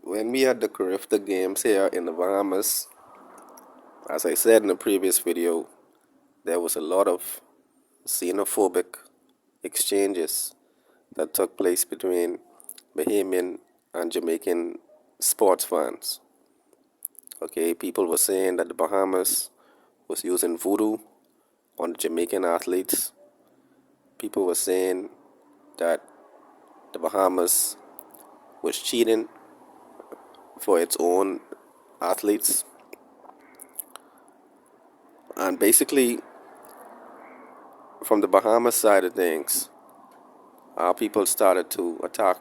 when we had the Carifta Games here in the Bahamas, as I said in the previous video, there was a lot of xenophobic exchanges that took place between Bahamian and Jamaican sports fans. Okay, people were saying that the Bahamas was using voodoo on the Jamaican athletes. People were saying that the Bahamas was cheating for its own athletes. And basically, from the Bahamas side of things, our people started to attack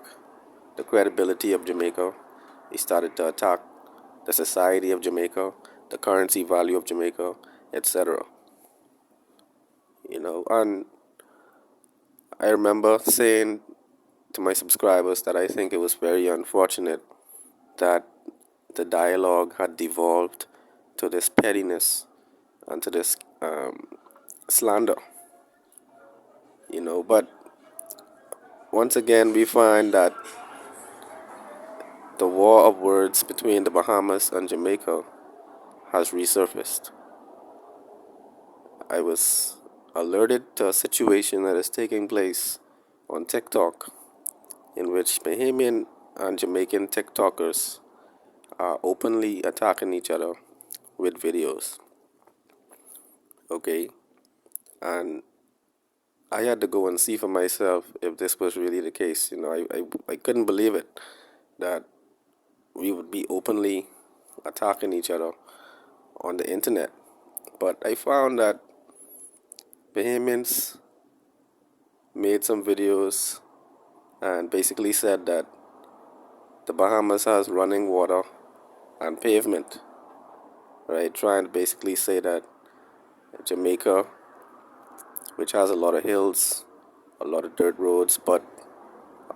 the credibility of Jamaica. They started to attack the society of Jamaica, the currency value of Jamaica, etc. And I remember saying to my subscribers that I think it was very unfortunate that the dialogue had devolved to this pettiness and to this slander. But once again, we find that the war of words between the Bahamas and Jamaica has resurfaced. I was alerted to a situation that is taking place on TikTok in which Bahamian and Jamaican TikTokers are openly attacking each other with videos. Okay, and I had to go and see for myself if this was really the case. I couldn't believe it that we would be openly attacking each other on the internet. But I found that Bahamians made some videos and basically said that the Bahamas has running water and pavement, right? Trying to basically say that Jamaica, which has a lot of hills, a lot of dirt roads, but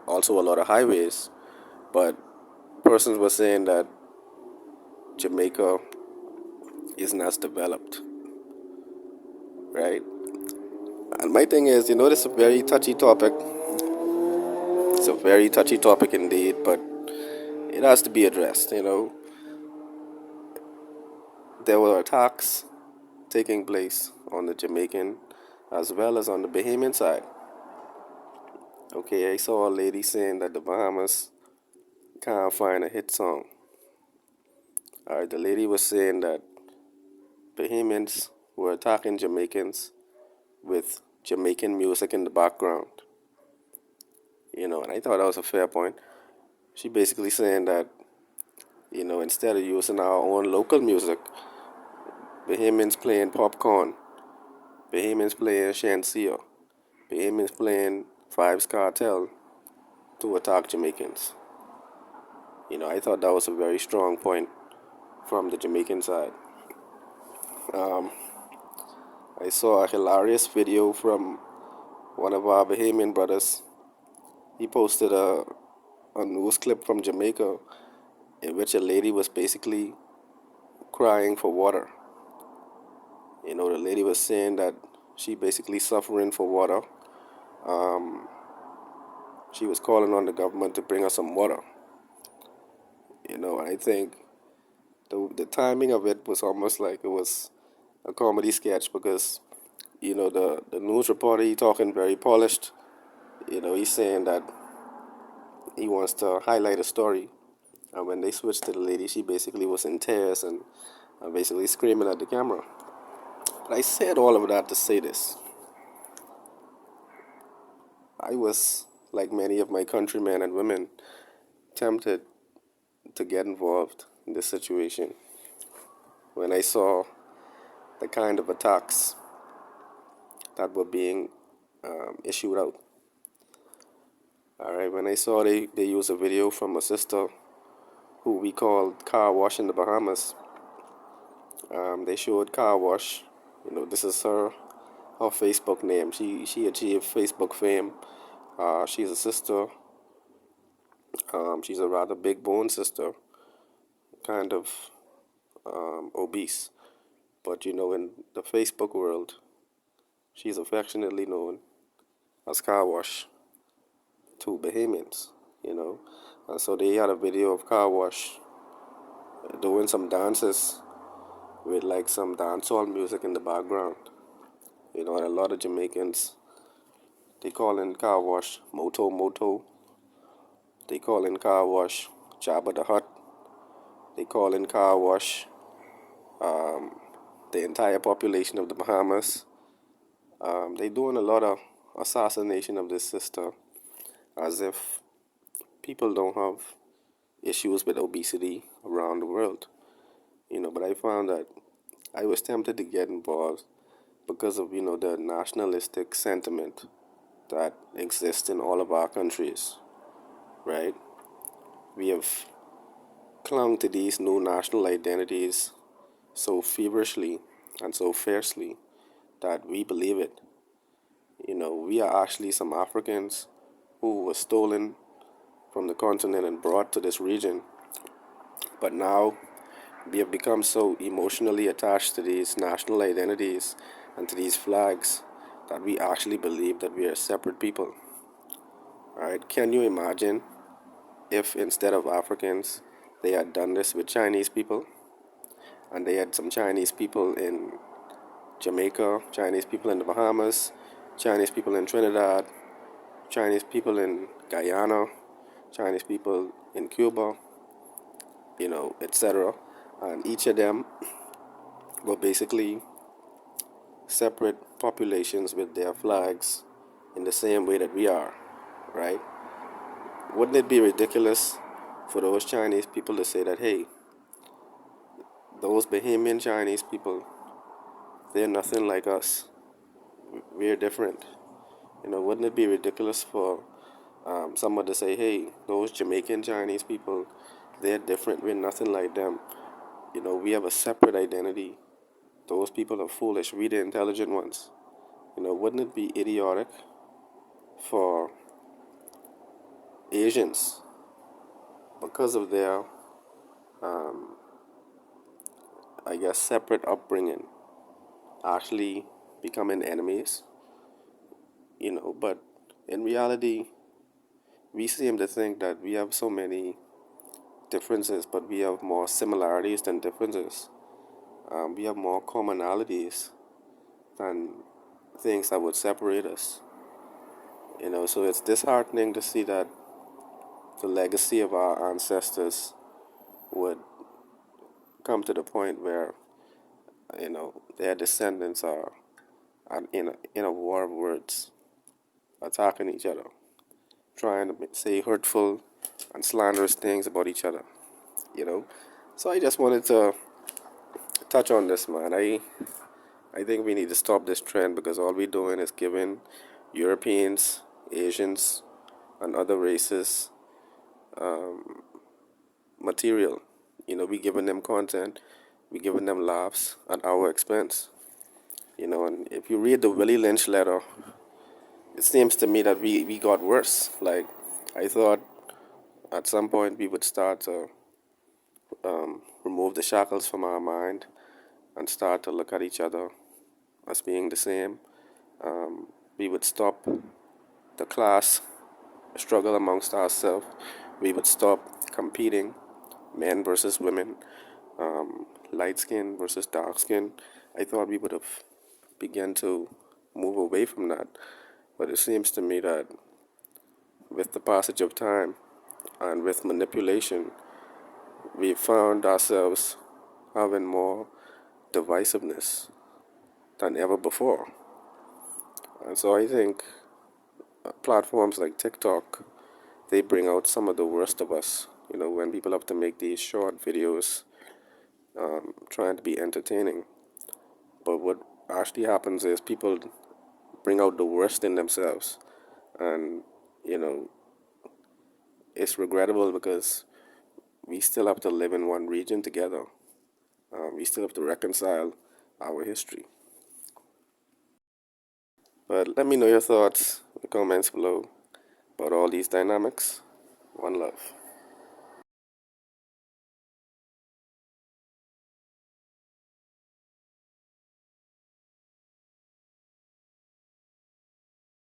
also a lot of highways, but persons were saying that Jamaica isn't as developed, right? And my thing is, this is a very touchy topic. It's a very touchy topic indeed, but it has to be addressed. There were attacks taking place on the Jamaican as well as on the Bahamian side. Okay, I saw a lady saying that the Bahamas can't find a hit song. The lady was saying that Bahamians were attacking Jamaicans with Jamaican music in the background. And I thought that was a fair point. She basically saying that, instead of using our own local music, Bahamians playing popcorn, Bahamians playing Shansia, Bahamians playing Fives Cartel to attack Jamaicans. I thought that was a very strong point from the Jamaican side. Um, I saw a hilarious video from one of our Bahamian brothers. He posted a news clip from Jamaica in which a lady was basically crying for water. The lady was saying that she basically suffering for water. Um, she was calling on the government to bring her some water. And I think the timing of it was almost like it was a comedy sketch because, the news reporter, he talking very polished. He's saying that he wants to highlight a story. And when they switched to the lady, she basically was in tears and basically screaming at the camera. But I said all of that to say this. I was, like many of my countrymen and women, tempted to get involved in this situation when I saw the kind of attacks that were being issued out. All right, when I saw they used a video from a sister who we called Car Wash in the Bahamas. They showed Car Wash. This is her Facebook name. She achieved Facebook fame. She's a sister. She's a rather big bone sister, kind of obese. But in the Facebook world, she's affectionately known as Car Wash to Bahamians. And so they had a video of Car Wash doing some dances with like some dancehall music in the background. And a lot of Jamaicans, they call in Car Wash Moto Moto. They call in Car Wash Jabba the Hutt. They call in Car Wash the entire population of the Bahamas. They doing a lot of assassination of this sister as if people don't have issues with obesity around the world. But I found that I was tempted to get involved because of, the nationalistic sentiment that exists in all of our countries, right? We have clung to these new national identities so feverishly and so fiercely that we believe it. We are actually some Africans who were stolen from the continent and brought to this region, but now we have become so emotionally attached to these national identities and to these flags that we actually believe that we are separate people. All right, can you imagine if instead of Africans, they had done this with Chinese people, and they had some Chinese people in Jamaica, Chinese people in the Bahamas, Chinese people in Trinidad, Chinese people in Guyana, Chinese people in Cuba, etc. And each of them were basically separate populations with their flags in the same way that we are, right? Wouldn't it be ridiculous for those Chinese people to say that, hey, those Bahamian Chinese people, they're nothing like us. We're different. Wouldn't it be ridiculous for someone to say, hey, those Jamaican Chinese people, they're different. We're nothing like them. We have a separate identity. Those people are foolish. We're the intelligent ones. Wouldn't it be idiotic for Asians, because of their, I guess, separate upbringing, actually becoming enemies? But in reality, we seem to think that we have so many differences, but we have more similarities than differences. We have more commonalities than things that would separate us. So it's disheartening to see that the legacy of our ancestors would come to the point where, their descendants are in a war of words, attacking each other, trying to say hurtful and slanderous things about each other, you know. So I just wanted to touch on this, man. I think we need to stop this trend because all we're doing is giving Europeans, Asians, and other races material. We giving them content, we giving them laughs at our expense. And if you read the Willie Lynch letter, it seems to me that we got worse. Like, I thought at some point we would start to remove the shackles from our mind and start to look at each other as being the same. We would stop the class struggle amongst ourselves. We would stop competing, men versus women, light skin versus dark skin. I thought we would have begun to move away from that. But it seems to me that with the passage of time and with manipulation, we found ourselves having more divisiveness than ever before. And so I think platforms like TikTok, they bring out some of the worst of us. When people have to make these short videos trying to be entertaining. But what actually happens is people bring out the worst in themselves. And, you know, it's regrettable because we still have to live in one region together. We still have to reconcile our history. But let me know your thoughts in the comments below about all these dynamics. One love.